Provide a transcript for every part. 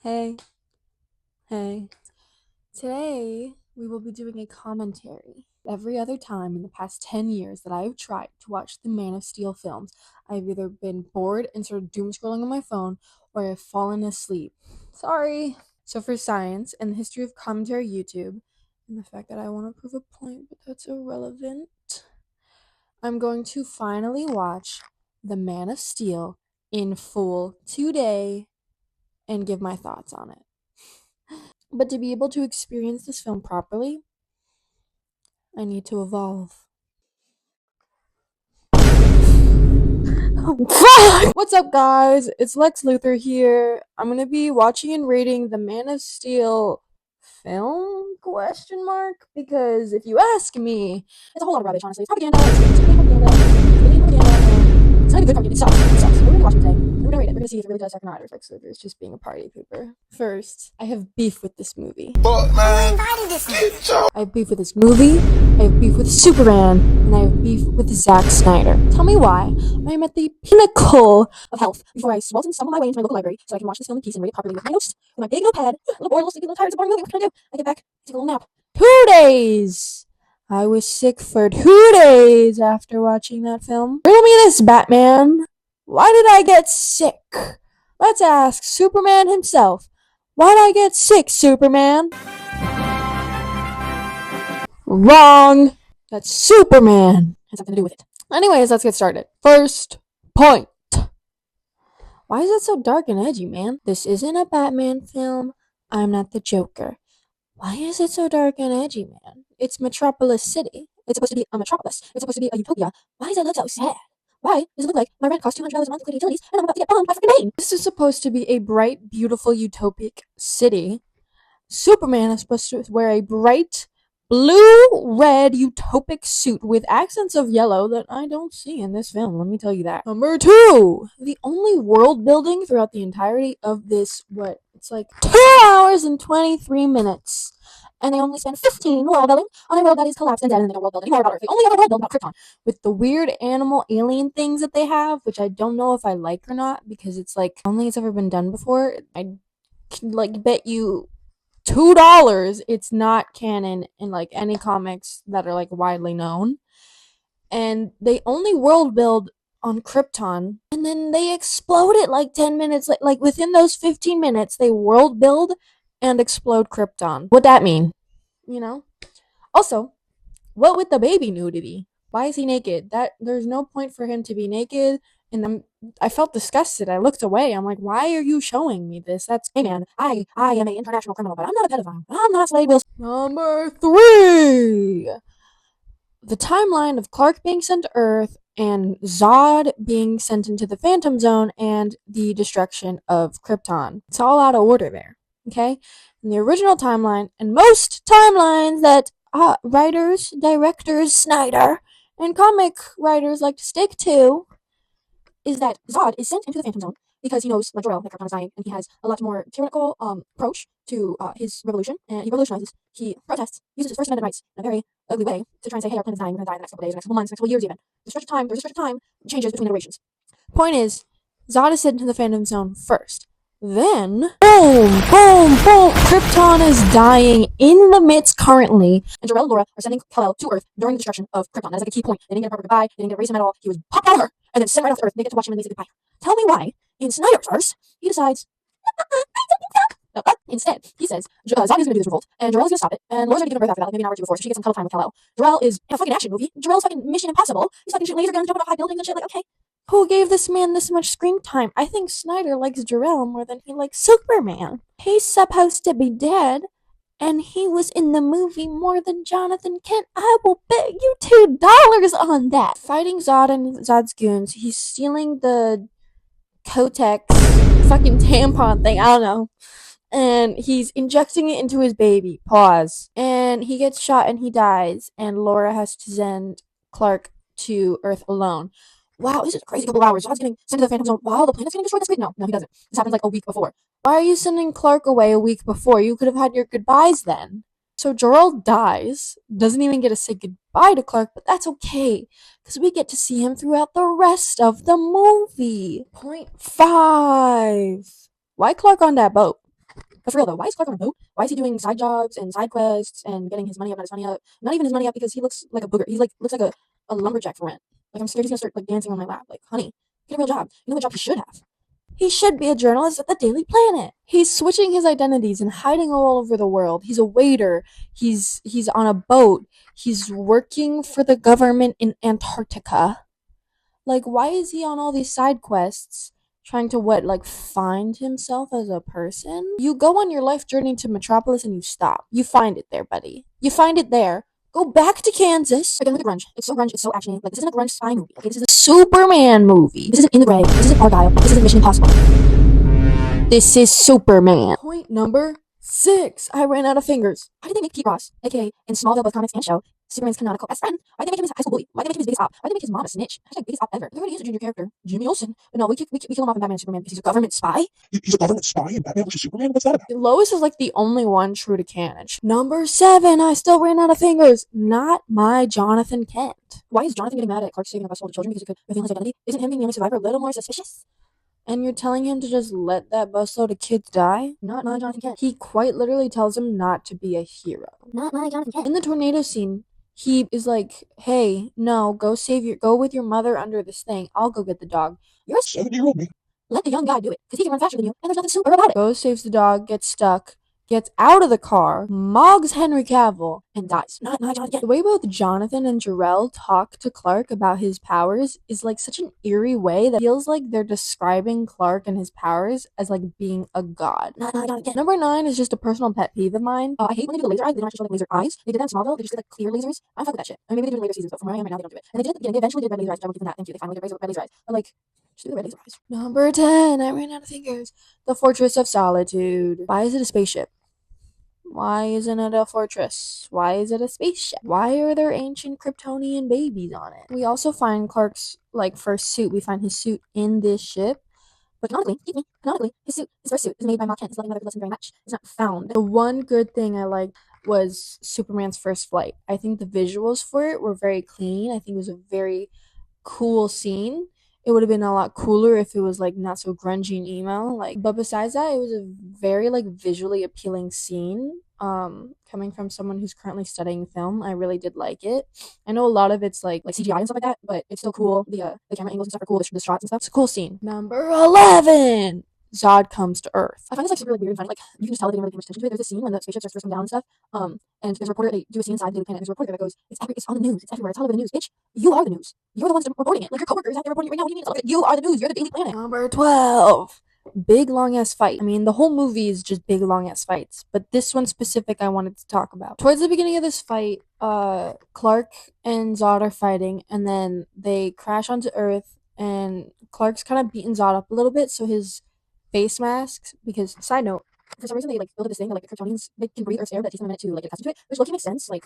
Hey, hey. Today we will be doing a commentary. Every other time in the past 10 years that I have tried to watch the Man of Steel films, I've either been bored and started doom scrolling on my phone or I've fallen asleep. Sorry. So, for science and the history of commentary YouTube, and the fact that I want to prove a point, but that's irrelevant, I'm going to finally watch The Man of Steel in full today and give my thoughts on it. But to be able to experience this film properly, I need to evolve. Fuck! What's up, guys? It's Lex Luthor here. I'm gonna be watching and rating the Man of Steel film? Question mark? Because if you ask me, it's a whole lot of rubbish. Honestly, it's propaganda. It's really propaganda. It's really propaganda. It's not even good propaganda. It sucks. It sucks. We're gonna watch it today. And we're gonna rate it. We're gonna see if it really does or not, or if Lex Luthor is just being a party pooper. First, I have beef with this movie. Fuck, man. I have beef with this movie, I have beef with Superman, and I have beef with Zack Snyder. Tell me why. I am at the pinnacle of health before I swelt and stumble my way into my local library so I can watch this film in peace and read it properly with my notes, with my big notepad. A little bored, a little sleepy, a little tired, it's a boring movie. What can I do? I get back, take a little nap. 2 days! I was sick for 2 days after watching that film. Riddle me this, Batman. Why did I get sick? Let's ask Superman himself. Why'd I get sick, Superman? Wrong! That's Superman! Has something to do with it. Anyways, let's get started. First point. Why is it so dark and edgy, man? This isn't a Batman film. I'm not the Joker. Why is it so dark and edgy, man? It's Metropolis City. It's supposed to be a metropolis. It's supposed to be a utopia. Why does it look so sad? Why does it look like my rent costs $200 a month including utilities and I'm about to get bombed by freaking Bane? This is supposed to be a bright, beautiful, utopic city. Superman is supposed to wear a bright, blue-red utopic suit with accents of yellow that I don't see in this film, let me tell you that. Number 2, the only world building throughout the entirety of this, it's like 2 hours and 23 minutes. And they only spend 15 world building on a world that is collapsed and dead, and they don't world build anymore about Earth. They only ever world build about Krypton. With the weird animal alien things that they have, which I don't know if I like or not, because it's like, I don't think it's ever been done before. I can, bet you $2 it's not canon in like any comics that are like widely known, and they only world build on Krypton, and then they explode it like 10 minutes, like within those 15 minutes they world build and explode Krypton. What'd that mean? Also, what with the baby nudity? Why is he naked? There's no point for him to be naked. And I felt disgusted. I looked away. I'm like, why are you showing me this? Hey man, I am an international criminal, but I'm not a pedophile. I'm not Slade Wilson. Number 3. The timeline of Clark being sent to Earth and Zod being sent into the Phantom Zone and the destruction of Krypton. It's all out of order there. Okay? In the original timeline, and most timelines that writers, directors, Snyder, and comic writers like to stick to, is that Zod is sent into the Phantom Zone because he knows, like Jor-El, that Krypton is dying, and he has a lot more tyrannical approach to his revolution, and he revolutionizes, he protests, uses his First Amendment rights in a very ugly way to try and say, hey, our planet's dying, we're going to die in the next couple days, the next couple months, the next couple years even. There's a stretch of time changes between iterations. Point is, Zod is sent into the Phantom Zone first. Then, boom, boom, boom, Krypton is dying in the midst currently, and Jor-El and Laura are sending Kal-El to Earth during the destruction of Krypton. That is like a key point. They didn't get a proper goodbye, they didn't get to raise him at all. He was popped out of her, and then sent right off to Earth. They get to watch him and they say goodbye. Tell me why, in Snyder's verse, he decides, instead, he says, Zod is going to do this revolt, and Jor-El is going to stop it, and Laura's going to give him birth after that, like maybe an hour or two before, so she gets some cuddle time with Kal-El. Jor-El is in a fucking action movie. Jor-El's fucking Mission Impossible. He's fucking shooting laser guns, jumping off high buildings and shit, like, okay. Who gave this man this much screen time? I think Snyder likes Jor-El more than he likes Superman. He's supposed to be dead, and he was in the movie more than Jonathan Kent. I will bet you $2 on that. Fighting Zod and Zod's goons, he's stealing the Kotex fucking tampon thing, I don't know. And he's injecting it into his baby. Pause. And he gets shot and he dies, and Laura has to send Clark to Earth alone. Wow, this is a crazy couple of hours. Zod's getting sent to the Phantom Zone while the planet's getting destroyed this week. No, he doesn't. This happens like a week before. Why are you sending Clark away a week before? You could have had your goodbyes then. So Jor-El dies, doesn't even get to say goodbye to Clark, but that's okay, because we get to see him throughout the rest of the movie. Point 5. Why Clark on that boat? But for real though, why is Clark on a boat? Why is he doing side jobs and side quests and getting his money up, not his money up? Not even his money up because he looks like a booger. He's like looks like a lumberjack for rent. Like I'm scared he's gonna start like dancing on my lap. Like, honey, get a real job. You know what job he should have? He should be a journalist at the Daily Planet. He's switching his identities and hiding all over the world. He's a waiter. He's on a boat. He's working for the government in Antarctica. Like, why is he on all these side quests? Trying to what, like, find himself as a person? You go on your life journey to Metropolis and you stop. You find it there, buddy. You find it there. Go back to Kansas. Again, look at grunge. It's so grunge. It's so actiony. Like, this isn't a grunge spy movie. Okay, this is a Superman movie. This isn't In the Gray. This isn't Argyle. This isn't Mission Impossible. This is Superman. Point number 6. I ran out of fingers. Why did they make Pete Ross, aka in Smallville, both comics and show, Superman's canonical best friend? Why did they make him his high school bully? Why did they make him his biggest op? Why did they make his mom a snitch? Hashtag biggest op ever. There already is a junior character, Jimmy Olsen. But no, we kill him off in Batman and Superman because he's a government spy. He's a government spy in Batman vs Superman? What's that about? Lois is like the only one true to canon. Number 7. I still ran out of fingers. Not my Jonathan Kent. Why is Jonathan getting mad at Clark saving a bus full of children because he could reveal his identity? Isn't him being the only survivor a little more suspicious? And you're telling him to just let that busload of kids die? Not my Jonathan Kent. He quite literally tells him not to be a hero. Not my Jonathan Kent. In the tornado scene, he is like, hey, no, go with your mother under this thing. I'll go get the dog. You're a 7-year-old me. Let the young guy do it, because he can run faster than you, and there's nothing super about it. Goes, saves the dog, gets stuck, gets out of the car, mogs Henry Cavill, and dies. Not my Jonathan Kent. The way both Jonathan and Jor-El talk to Clark about his powers is like such an eerie way that feels like they're describing Clark and his powers as like being a god. Not my Jonathan Kent. Number 9 is just a personal pet peeve of mine. I hate when they do the laser eyes. They don't actually show like laser eyes. They did that in Smallville. They just did like clear lasers. I don't fuck with that shit. I mean, maybe they do it in later seasons, but from where I am right now, they don't do it. And they did it at the beginning. They eventually did red laser eyes, which I will give them that. Thank you. They finally did red laser eyes. But like, just do the red laser eyes. Number 10. I ran out of fingers. The Fortress of Solitude. Why is it a spaceship? Why isn't it a fortress? Why is it a spaceship? Why are there ancient Kryptonian babies on it? We also find Clark's like first suit. We find his suit in this ship. But canonically, his first suit is made by Ma Kent. His loving mother who loves him very much. It's not found. The one good thing I liked was Superman's first flight. I think the visuals for it were very clean. I think it was a very cool scene. It would have been a lot cooler if it was like not so grungy and emo. But besides that, it was a very like visually appealing scene. Coming from someone who's currently studying film, I really did like it. I know a lot of it's like CGI and stuff like that, but it's still cool. The camera angles and stuff are cool. The shots and stuff. It's a cool scene. Number 11. Zod comes to Earth. I find this like super like weird and funny. Like you can just tell they didn't really pay much attention to it. There's a scene when the spaceship starts to come down and stuff. And there's a reporter. They do a scene inside the Daily Planet. And there's a reporter that goes, "It's on the news. It's everywhere. It's all over the news. Bitch, you are the news. You're the ones reporting it. Like your coworkers out there reporting it right now. What do you mean? You are the news. You're the Daily Planet." Number 12. Big long ass fight. I mean, the whole movie is just big long ass fights, but this one specific I wanted to talk about. Towards the beginning of this fight, Clark and Zod are fighting, and then they crash onto Earth, and Clark's kind of beating Zod up a little bit, so his face masks. Because side note, for some reason they like built this thing that like the Kryptonians they can breathe Earth's air, but it takes them a minute to like get accustomed to it, which low-key makes sense, like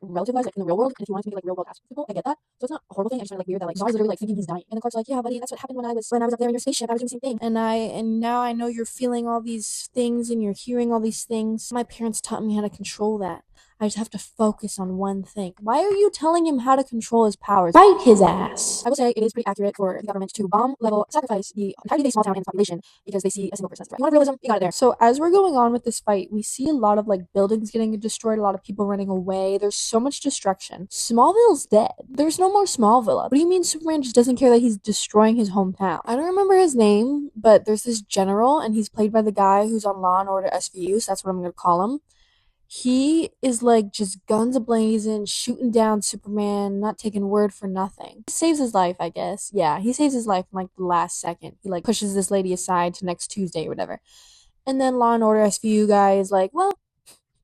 relative wise, like in the real world. And if you want to make like real world aspects of people, I get that. So it's not a horrible thing. I just find it like weird that like Zod's literally like thinking he's dying, and then Clark's like, "Yeah, buddy, that's what happened when I was up there in your spaceship. I was doing the same thing, and now I know you're feeling all these things and you're hearing all these things. My parents taught me how to control that. I just have to focus on one thing." Why are you telling him how to control his powers? Fight his ass. I will say it is pretty accurate for the government to bomb level sacrifice the entirety of a small town and its population because they see a single person as a threat. You want realism? You got it there. So as we're going on with this fight, we see a lot of like buildings getting destroyed, a lot of people running away. There's so much destruction. Smallville's dead. There's no more Smallville. What do you mean Superman just doesn't care that he's destroying his hometown? I don't remember his name, but there's this general, and he's played by the guy who's on Law and Order SVU, so that's what I'm gonna call him. He is like just guns a-blazing, shooting down Superman, not taking word for nothing. He saves his life, I guess. Yeah, he saves his life in like the last second. He like pushes this lady aside to next Tuesday or whatever. And then Law and Order SVU guy is like, well,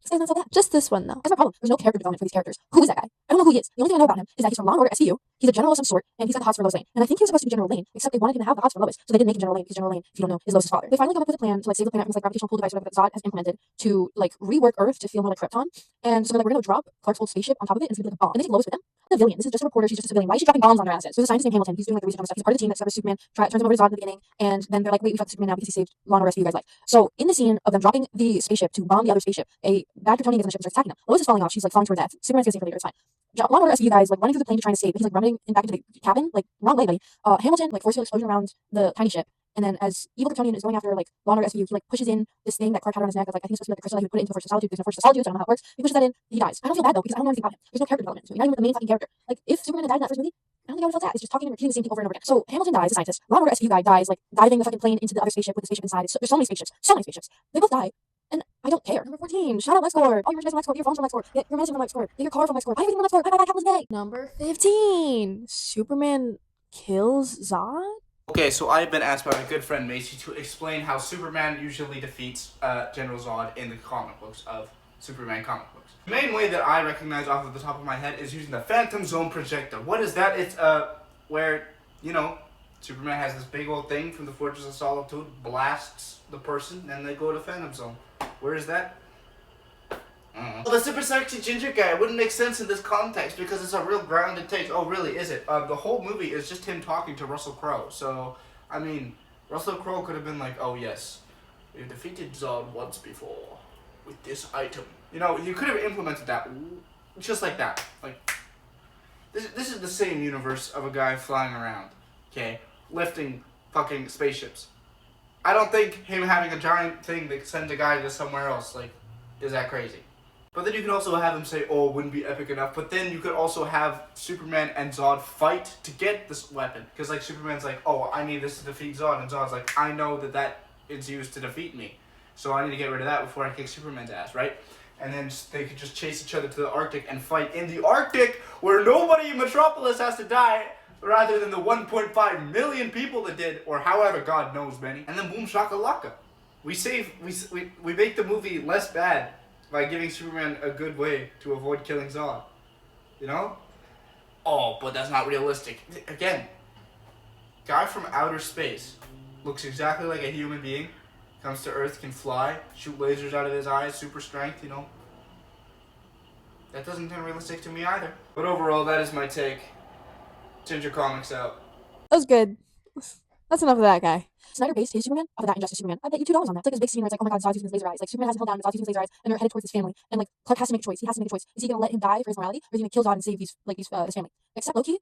it's not so bad. Just this one though. That's my problem. There's no character development for these characters. Who is that guy? I don't know who he is. The only thing I know about him is that he's from Law and Order SVU. He's a general of some sort, and he's got the hots for Lois Lane. And I think he was supposed to be General Lane, except they wanted him to have the hots for Lois, so they didn't make him General Lane, because General Lane, if you don't know, is Lois' father. They finally come up with a plan to like save the planet from this like gravitational pull device or whatever that Zod has implemented to like rework Earth to feel more like Krypton. And so they're like, we're gonna drop Clark's old spaceship on top of it, and it's gonna be like a bomb. And they take Lois with them. The villain. This is just a reporter. She's just a civilian. Why is she dropping bombs on their assets? There's a scientist named Hamilton. He's doing like the research on stuff. He's part of the team that discovers Superman. Turns him over to Zod at the beginning, and then they're like, wait, we fucked Superman now because he saved Law and Order SVU guy's life. So in the scene of them dropping the spaceship to bomb the other spaceship, a bad Kryptonian gets on the ship and starts attacking them. Lois is falling off. She's like falling to her death. Superman's gonna save her later. It's fine. Law and Order SVU guys like running through the plane to try to save, but he's like running back into the cabin, like wrong way, buddy. Hamilton like force field explosion around the tiny ship. And then as evil Kryptonian is going after like Law and Order SVU, he like pushes in this thing that Clark had on his neck. That's like I think it's supposed to be like the crystal. He would put it into the Force of Solitude. There's no Force of Solitude, so I don't know how it works. He pushes that in. He dies. I don't feel bad though because I don't know anything about him. There's no character development. So not even the main fucking character. Like if Superman had died in that first movie, I don't think I would have felt sad. It's just talking and repeating the same thing over and over again. So Hamilton dies, the scientist. Law and Order SVU guy dies, like diving the fucking plane into the other spaceship with the spaceship inside. There's so many spaceships. So many spaceships. They both die. And I don't care. Number 14. Shout out LexCorp. All your merchandise from LexCorp. Get your phones from LexCorp. Get your medicine from LexCorp. Get your car from LexCorp. Buy everything from LexCorp. Bye bye Capitalism Day. Number 15. Superman kills Zod? Okay, so I've been asked by my good friend Macy to explain how Superman usually defeats General Zod in the comic books of Superman comic books. The main way that I recognize off of the top of my head is using the Phantom Zone projector. What is that? It's where, you know, Superman has this big old thing from the Fortress of Solitude, blasts the person, and they go to Phantom Zone. Where is that? Well, the super sexy ginger guy wouldn't make sense in this context because it's a real grounded take. Oh, really? Is it? The whole movie is just him talking to Russell Crowe. So, I mean, Russell Crowe could have been like, "Oh yes, we've defeated Zod once before with this item." You know, you could have implemented that just like that. Like, this is the same universe of a guy flying around, okay, lifting fucking spaceships. I don't think him having a giant thing that sends a guy to somewhere else, like, is that crazy. But then you can also have him say, oh, it wouldn't be epic enough. But then you could also have Superman and Zod fight to get this weapon. Because, like, Superman's like, oh, I need this to defeat Zod. And Zod's like, I know that is used to defeat me. So I need to get rid of that before I kick Superman's ass, right? And then they could just chase each other to the Arctic and fight in the Arctic where nobody in Metropolis has to die. Rather than the 1.5 million people that did. Or however, God knows many. And then boom shakalaka. We make the movie less bad by giving Superman a good way to avoid killing Zod. You know? Oh, but that's not realistic. Again, guy from outer space looks exactly like a human being, comes to Earth, can fly, shoot lasers out of his eyes, super strength, you know? That doesn't seem realistic to me either. But overall, that is my take. Ginger Comics out. That was good. That's enough of that guy. Snyder based his Superman off of that Injustice Superman. I bet you $2 on that. It's like this big scene where it's like, oh my god, Zod's using his laser eyes. Like Superman hasn't held down, and Zod's using his laser eyes, and they're headed towards his family. And like Clark has to make a choice. He has to make a choice. Is he gonna let him die for his morality, or is he gonna kill Zod and save his family? Except Loki,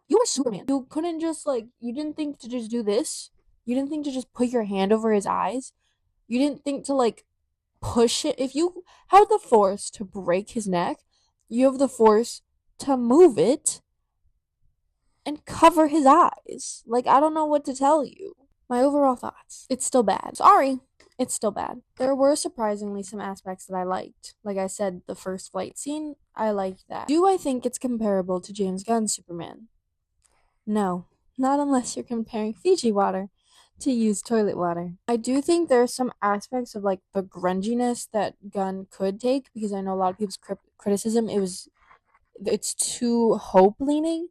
you were Superman. You couldn't just you didn't think to just do this. You didn't think to just put your hand over his eyes. You didn't think to push it. If you have the force to break his neck, you have the force to move it and cover his eyes. I don't know what to tell you. My overall thoughts. It's still bad. Sorry. It's still bad. There were surprisingly some aspects that I liked. Like I said, the first flight scene, I liked that. Do I think it's comparable to James Gunn's Superman? No. Not unless you're comparing Fiji water to used toilet water. I do think there are some aspects of the grunginess that Gunn could take, because I know a lot of people's criticism, it's too hope leaning.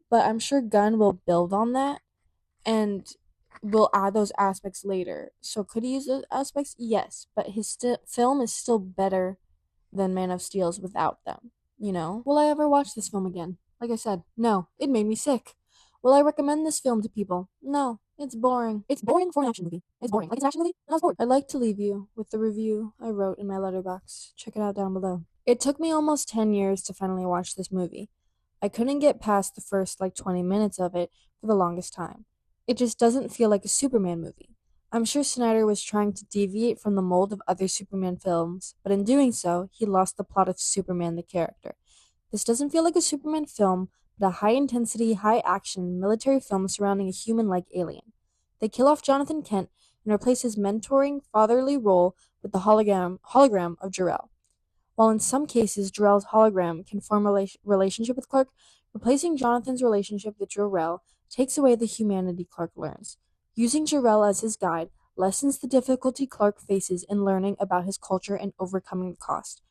But I'm sure Gunn will build on that and will add those aspects later. So could he use those aspects? Yes. But his film is still better than Man of Steel's without them. You know? Will I ever watch this film again? Like I said, no. It made me sick. Will I recommend this film to people? No. It's boring. It's boring for an action movie. It's boring. Like it's an action movie, and I was bored. I'd like to leave you with the review I wrote in my letterbox. Check it out down below. It took me almost 10 years to finally watch this movie. I couldn't get past the first 20 minutes of it for the longest time. It just doesn't feel like a Superman movie. I'm sure Snyder was trying to deviate from the mold of other Superman films, but in doing so, he lost the plot of Superman the character. This doesn't feel like a Superman film, but a high-intensity, high-action military film surrounding a human-like alien. They kill off Jonathan Kent and replace his mentoring, fatherly role with the hologram of Jor-El. While in some cases Jor-El's hologram can form a relationship with Clark, replacing Jonathan's relationship with Jor-El takes away the humanity Clark learns. Using Jor-El as his guide lessens the difficulty Clark faces in learning about his culture and overcoming the cost.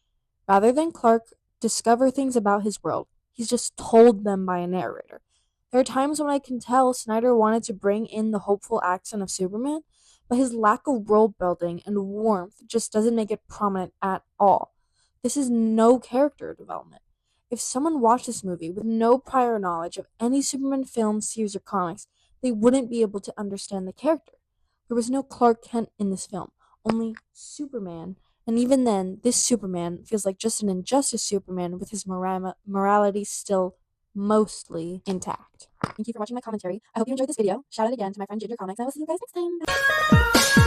Rather than Clark discover things about his world, he's just told them by a narrator. There are times when I can tell Snyder wanted to bring in the hopeful accent of Superman, but his lack of world building and warmth just doesn't make it prominent at all. This is no character development. If someone watched this movie with no prior knowledge of any Superman film, series, or comics, they wouldn't be able to understand the character. There was no Clark Kent in this film, only Superman, and even then, this Superman feels like just an Injustice Superman with his morality still mostly intact. Thank you for watching my commentary. I hope you enjoyed this video. Shout out again to my friend gingercomics, and I will see you guys next time. Bye.